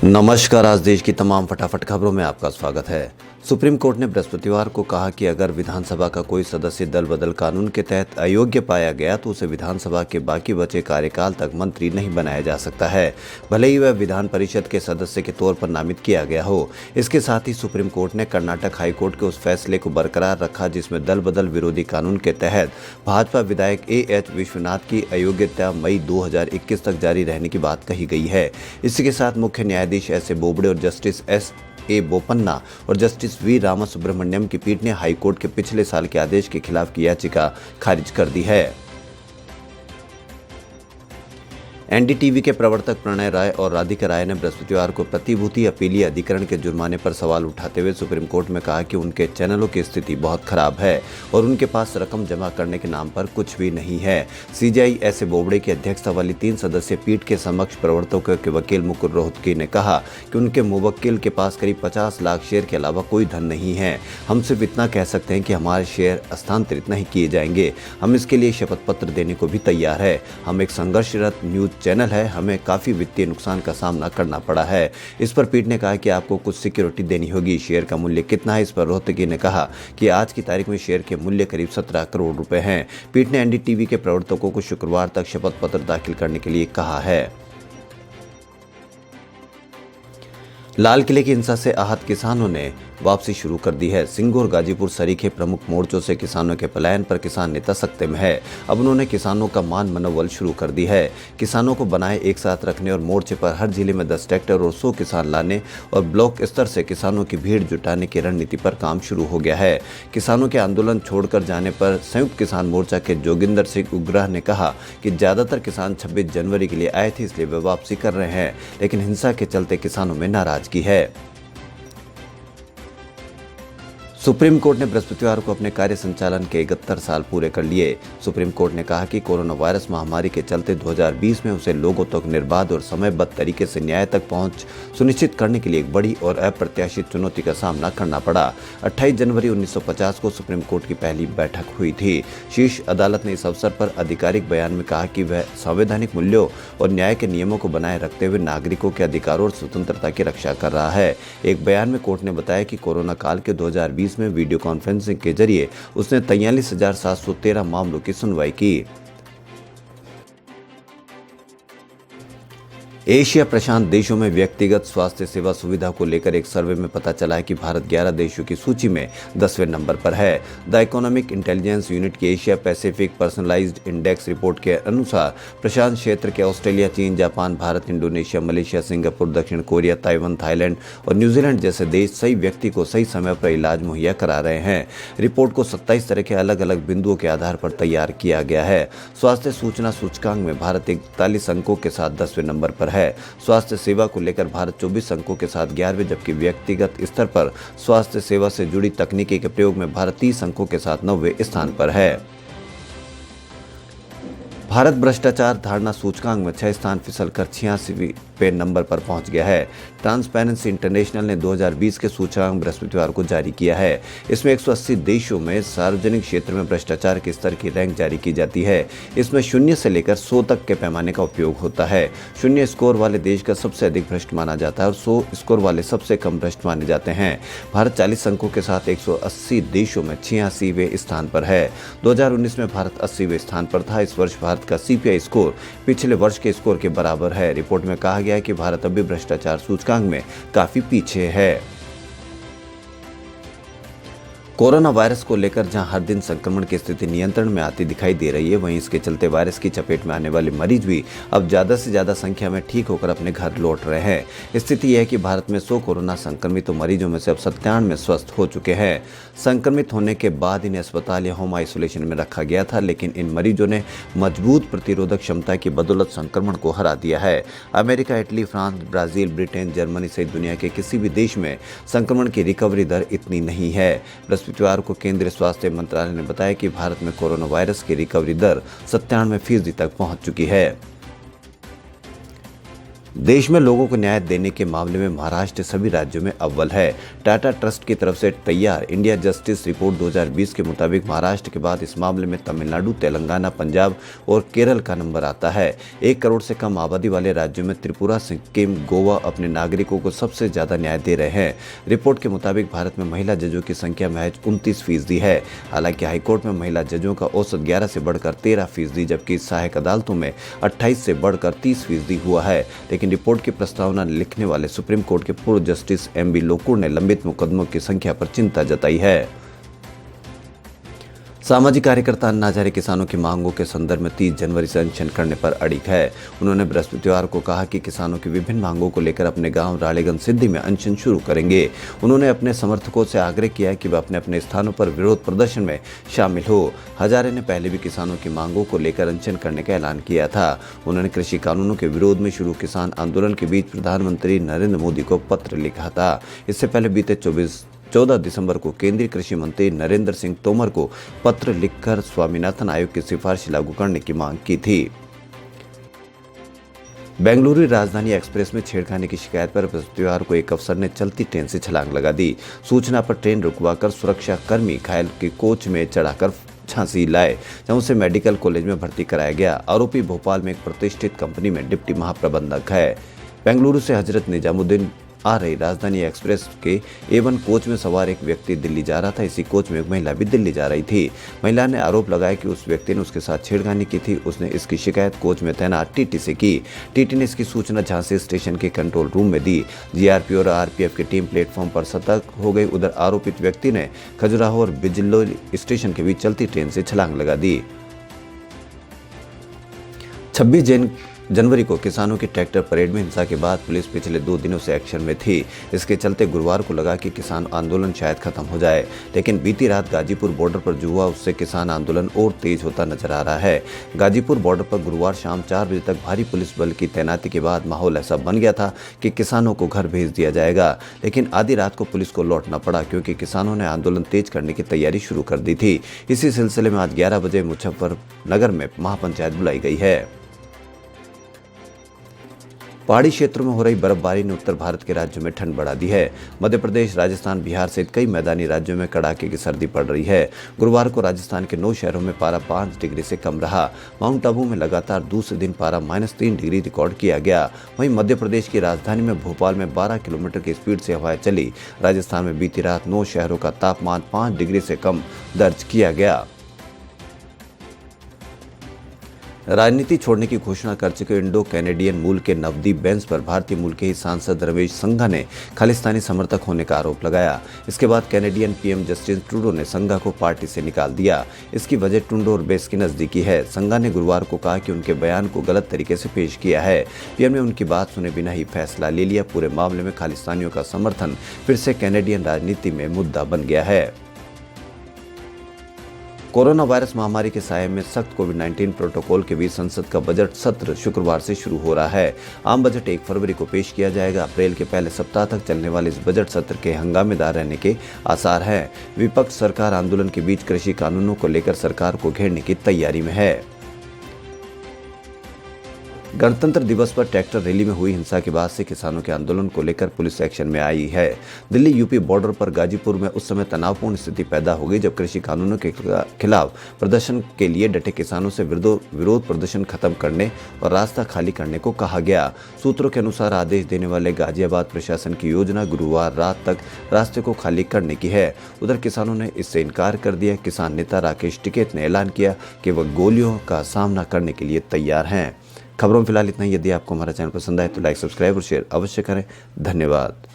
नमस्कार। आज देश की तमाम फटाफट खबरों में आपका स्वागत है। सुप्रीम कोर्ट ने बृहस्पतिवार को कहा कि अगर विधानसभा का कोई सदस्य दल बदल कानून के तहत अयोग्य पाया गया तो उसे विधानसभा के बाकी बचे कार्यकाल तक मंत्री नहीं बनाया जा सकता है, भले ही वह विधान परिषद के सदस्य के तौर पर नामित किया गया हो। इसके साथ ही सुप्रीम कोर्ट ने कर्नाटक हाईकोर्ट के उस फैसले को बरकरार रखा जिसमें दल बदल विरोधी कानून के तहत भाजपा विधायक AH विश्वनाथ की अयोग्यता मई 2021 तक जारी रहने की बात कही गई है। इसी के साथ मुख्य न्यायाधीश S.A. बोबडे और जस्टिस S.A. बोपन्ना और जस्टिस V. रामासुब्रमण्यम की पीठ ने हाईकोर्ट के पिछले साल के आदेश के खिलाफ की याचिका खारिज कर दी है। NDTV के प्रवर्तक प्रणय राय और राधिका राय ने बृहस्पतिवार को प्रतिभूति अपीलीय अधिकरण के जुर्माने पर सवाल उठाते हुए सुप्रीम कोर्ट में कहा कि उनके चैनलों की स्थिति बहुत खराब है और उनके पास रकम जमा करने के नाम पर कुछ भी नहीं है। CJI S.A. बोबडे की अध्यक्षता वाली 3 सदस्यीय पीठ के समक्ष प्रवर्तकों के वकील मुकुल रोहतगी ने कहा कि उनके मुवक्किल के पास करीब 50 लाख शेयर के अलावा कोई धन नहीं है। हम सिर्फ इतना कह सकते हैं कि हमारे शेयर हस्तांतरित नहीं किए जाएंगे। हम इसके लिए शपथ पत्र देने को भी तैयार है। हम एक संघर्षरत न्यूज चैनल है, हमें काफी वित्तीय नुकसान का सामना करना पड़ा है। इस पर पीठ ने कहा कि आपको कुछ सिक्योरिटी देनी होगी। शेयर का मूल्य कितना है, इस पर रोहतगी ने कहा कि आज की तारीख में शेयर के मूल्य करीब 17 करोड़ रुपए हैं। पीठ ने NDTV के प्रवर्तकों को शुक्रवार तक शपथ पत्र दाखिल करने के लिए कहा है। लाल किले की हिंसा से आहत किसानों ने वापसी शुरू कर दी है। सिंगू और गाजीपुर सरीखे प्रमुख मोर्चों से किसानों के पलायन पर किसान नेता सख्ते में है। अब उन्होंने किसानों का मान मनोबल शुरू कर दी है। किसानों को बनाए एक साथ रखने और मोर्चे पर हर जिले में 10 ट्रैक्टर और 100 किसान लाने और ब्लॉक स्तर से किसानों की भीड़ जुटाने की रणनीति पर काम शुरू हो गया है। किसानों के आंदोलन छोड़कर जाने पर संयुक्त किसान मोर्चा के जोगिंदर सिंह उग्राह ने कहा कि ज्यादातर किसान 26 जनवरी के लिए आए थे, इसलिए वे वापसी कर रहे हैं, लेकिन हिंसा के चलते किसानों में नाराजगी है। सुप्रीम कोर्ट ने बृहस्पतिवार को अपने कार्य संचालन के 71 साल पूरे कर लिए। सुप्रीम कोर्ट ने कहा कि कोरोना वायरस महामारी के चलते 2020 में उसे लोगों तक निर्बाध और समयबद्ध तरीके से न्याय तक पहुंच सुनिश्चित करने के लिए एक बड़ी और अप्रत्याशित चुनौती का सामना करना पड़ा। 28 जनवरी 1950 को सुप्रीम कोर्ट की पहली बैठक हुई थी। शीर्ष अदालत ने इस अवसर पर आधिकारिक बयान में कहा कि वह संवैधानिक मूल्यों और न्याय के नियमों को बनाए रखते हुए नागरिकों के अधिकारों और स्वतंत्रता की रक्षा कर रहा है। एक बयान में कोर्ट ने बताया कि कोरोना काल के 2020 में वीडियो कॉन्फ्रेंसिंग के जरिए उसने 43,713 मामलों की सुनवाई की। एशिया प्रशांत देशों में व्यक्तिगत स्वास्थ्य सेवा सुविधा को लेकर एक सर्वे में पता चला है कि भारत 11 देशों की सूची में 10वें नंबर पर है। द इकोनॉमिक इंटेलिजेंस यूनिट की Asia Pacific personalised index report के अनुसार प्रशांत क्षेत्र के ऑस्ट्रेलिया, चीन, Japan, Bharat, Indonesia, Malaysia, Singapore, दक्षिण कोरिया, ताइवान, थाईलैंड और न्यूजीलैंड जैसे देश सही व्यक्ति को सही समय पर इलाज मुहैया करा रहे हैं। रिपोर्ट को 27 तरह के अलग अलग बिंदुओं के आधार पर तैयार किया गया है। स्वास्थ्य सूचना सूचकांक में भारत 41 अंकों के साथ 10वें नंबर पर है। स्वास्थ्य सेवा को लेकर भारत 24 अंकों के साथ 11वें, जबकि व्यक्तिगत स्तर पर स्वास्थ्य सेवा से जुड़ी तकनीकी के प्रयोग में भारत 30 अंकों के साथ 9वें स्थान पर है। भारत भ्रष्टाचार धारणा सूचकांक में 6 स्थान फिसलकर 86वें नंबर पर पहुंच गया है। ट्रांसपेरेंसी इंटरनेशनल ने 2020 के सूचकांक बृहस्पतिवार को जारी किया है। इसमें 180 देशों में सार्वजनिक क्षेत्र में भ्रष्टाचार के स्तर की रैंक जारी की जाती है। इसमें 0 से लेकर 100 तक के पैमाने का उपयोग होता है। 0 स्कोर वाले देश का सबसे अधिक भ्रष्ट माना जाता है और 100 स्कोर वाले सबसे कम भ्रष्ट माने जाते हैं। भारत 40 अंकों के साथ 180 देशों में 86वें स्थान पर है। 2019 में भारत 80वें स्थान पर था। इस वर्ष भारत का CPI स्कोर पिछले वर्ष के स्कोर के बराबर है। रिपोर्ट में कहा गया है कि भारत अभी भ्रष्टाचार सूचकांक में काफी पीछे है। कोरोना वायरस को लेकर जहां हर दिन संक्रमण की स्थिति नियंत्रण में आती दिखाई दे रही है, वहीं इसके चलते वायरस की चपेट में आने वाले मरीज भी अब ज्यादा से ज्यादा संख्या में ठीक होकर अपने घर लौट रहे हैं। स्थिति यह है कि भारत में 100 कोरोना संक्रमित मरीजों में से अब 97 स्वस्थ हो चुके हैं। संक्रमित होने के बाद इन्हें अस्पताल या होम आइसोलेशन में रखा गया था, लेकिन इन मरीजों ने मजबूत प्रतिरोधक क्षमता की बदौलत संक्रमण को हरा दिया है। America, Italy, France, Brazil, Britain, Germany सहित दुनिया के किसी भी देश में संक्रमण की रिकवरी दर इतनी नहीं है। बृहस्पतिवार को केंद्रीय स्वास्थ्य मंत्रालय ने बताया कि भारत में कोरोना वायरस की रिकवरी दर 97% तक पहुंच चुकी है। देश में लोगों को न्याय देने के मामले में महाराष्ट्र सभी राज्यों में अव्वल है। टाटा ट्रस्ट की तरफ से तैयार इंडिया जस्टिस रिपोर्ट 2020 के मुताबिक महाराष्ट्र के बाद इस मामले में तमिलनाडु, तेलंगाना, पंजाब और केरल का नंबर आता है। 1 करोड़ से कम आबादी वाले राज्यों में त्रिपुरा, सिक्किम, गोवा अपने नागरिकों को सबसे ज्यादा न्याय दे रहे हैं। रिपोर्ट के मुताबिक भारत में महिला जजों की संख्या महज 29% है। हालांकि हाईकोर्ट में महिला जजों का औसत 11 से बढ़कर 13%, जबकि सहायक अदालतों में 28 से बढ़कर 30% हुआ है। लेकिन रिपोर्ट की प्रस्तावना लिखने वाले सुप्रीम कोर्ट के पूर्व जस्टिस MB लोकुर ने लंबित मुकदमों की संख्या पर चिंता जताई है। सामाजिक कार्यकर्ता अन्ना हजारे किसानों की मांगों के संदर्भ में 30 जनवरी से अनशन करने पर अड़िग है। उन्होंने बृहस्पतिवार को कहा कि किसानों की विभिन्न मांगों को लेकर अपने गांव रालेगंज सिद्धि में अनशन शुरू करेंगे। उन्होंने अपने समर्थकों से आग्रह किया कि वे अपने अपने स्थानों पर विरोध प्रदर्शन में शामिल हो। हजारे ने पहले भी किसानों की मांगों को लेकर अनशन करने का ऐलान किया था। उन्होंने कृषि कानूनों के विरोध में शुरू किसान आंदोलन के बीच प्रधानमंत्री नरेंद्र मोदी को पत्र लिखा था। इससे पहले बीते 14 दिसंबर को केंद्रीय कृषि मंत्री नरेंद्र सिंह तोमर को पत्र लिखकर स्वामीनाथन आयोग की सिफारिश लागू करने की मांग की थी। बेंगलुरु राजधानी एक्सप्रेस में छेड़खानी की शिकायत पर बृहस्पतिवार को एक अफसर ने चलती ट्रेन से छलांग लगा दी। सूचना पर ट्रेन रुकवाकर सुरक्षा कर्मी घायल के कोच में चढ़ाकर झांसी लाए, जहां उसे मेडिकल कॉलेज में भर्ती कराया गया। आरोपी भोपाल में एक प्रतिष्ठित कंपनी में डिप्टी महाप्रबंधक है। बेंगलुरु से हजरत निजामुद्दीन आ रही राजधानी एक्सप्रेस के A1 कोच में सवार एक व्यक्ति दिल्ली जा रहा था। इसी कोच में एक महिला भी दिल्ली जा रही थी। महिला ने आरोप लगाया कि उस व्यक्ति ने उसके साथ छेड़खानी की थी। उसने इसकी शिकायत कोच में तैनात TT से की। TT ने इसकी सूचना झांसी स्टेशन के कंट्रोल रूम में दी। GRP और RPF की टीम प्लेटफॉर्म पर सतर्क हो गई। उधर आरोपित व्यक्ति ने खजुराहो और बिजलोई स्टेशन के बीच चलती ट्रेन से छलांग लगा दी। 26 जनवरी को किसानों की ट्रैक्टर परेड में हिंसा के बाद पुलिस पिछले 2 दिनों से एक्शन में थी। इसके चलते गुरुवार को लगा कि किसान आंदोलन शायद खत्म हो जाए, लेकिन बीती रात गाजीपुर बॉर्डर पर जो हुआ उससे किसान आंदोलन और तेज होता नजर आ रहा है। गाजीपुर बॉर्डर पर गुरुवार शाम 4 बजे तक भारी पुलिस बल की तैनाती के बाद माहौल ऐसा बन गया था कि किसानों को घर भेज दिया जाएगा, लेकिन आधी रात को पुलिस को लौटना पड़ा क्योंकि किसानों ने आंदोलन तेज करने की तैयारी शुरू कर दी थी। इसी सिलसिले में आज 11 बजे मुजफ्फरनगर में महापंचायत बुलाई गई है। पहाड़ी क्षेत्रों में हो रही बर्फबारी ने उत्तर भारत के राज्यों में ठंड बढ़ा दी है। मध्य प्रदेश, राजस्थान, बिहार सहित कई मैदानी राज्यों में कड़ाके की सर्दी पड़ रही है। गुरुवार को राजस्थान के 9 शहरों में पारा 5 डिग्री से कम रहा। माउंट आबू में लगातार दूसरे दिन पारा -3 डिग्री रिकॉर्ड किया गया। वहीं मध्य प्रदेश की राजधानी में भोपाल में 12 किलोमीटर की स्पीड से हवाएं चली। राजस्थान में बीती रात 9 शहरों का तापमान 5 डिग्री से कम दर्ज किया गया। राजनीति छोड़ने की घोषणा कर चुके इंडो कैनेडियन मूल के नवदीप बैंस पर भारतीय मूल के ही सांसद रमेश संघा ने खालिस्तानी समर्थक होने का आरोप लगाया। इसके बाद कैनेडियन PM जस्टिन ट्रूडो ने संघा को पार्टी से निकाल दिया। इसकी वजह ट्रूडो और बैंस की नजदीकी है। संघा ने गुरुवार को कहा कि उनके बयान को गलत तरीके से पेश किया है। PM ने उनकी बात सुने बिना ही फैसला ले लिया। पूरे मामले में खालिस्तानियों का समर्थन फिर से कैनेडियन राजनीति में मुद्दा बन गया है। कोरोना वायरस महामारी के साये में सख्त कोविड-19 प्रोटोकॉल के बीच संसद का बजट सत्र शुक्रवार से शुरू हो रहा है। आम बजट 1 फरवरी को पेश किया जाएगा। अप्रैल के पहले सप्ताह तक चलने वाले इस बजट सत्र के हंगामेदार रहने के आसार हैं। विपक्ष सरकार आंदोलन के बीच कृषि कानूनों को लेकर सरकार को घेरने की तैयारी में है। गणतंत्र दिवस पर ट्रैक्टर रैली में हुई हिंसा के बाद से किसानों के आंदोलन को लेकर पुलिस एक्शन में आई है। दिल्ली यूपी बॉर्डर पर गाजीपुर में उस समय तनावपूर्ण स्थिति पैदा हो गई जब कृषि कानूनों के खिलाफ प्रदर्शन के लिए डटे किसानों से विरोध प्रदर्शन खत्म करने और रास्ता खाली करने को कहा गया। सूत्रों के अनुसार आदेश देने वाले गाजियाबाद प्रशासन की योजना गुरुवार रात तक रास्ते को खाली करने की है। उधर किसानों ने इससे इनकार कर दिया। किसान नेता राकेश टिकैत ने ऐलान किया कि वह गोलियों का सामना करने के लिए तैयार हैं। खबरों में फिलहाल इतना ही। यदि आपको हमारा चैनल पसंद आए तो लाइक, सब्सक्राइब और शेयर अवश्य करें। धन्यवाद।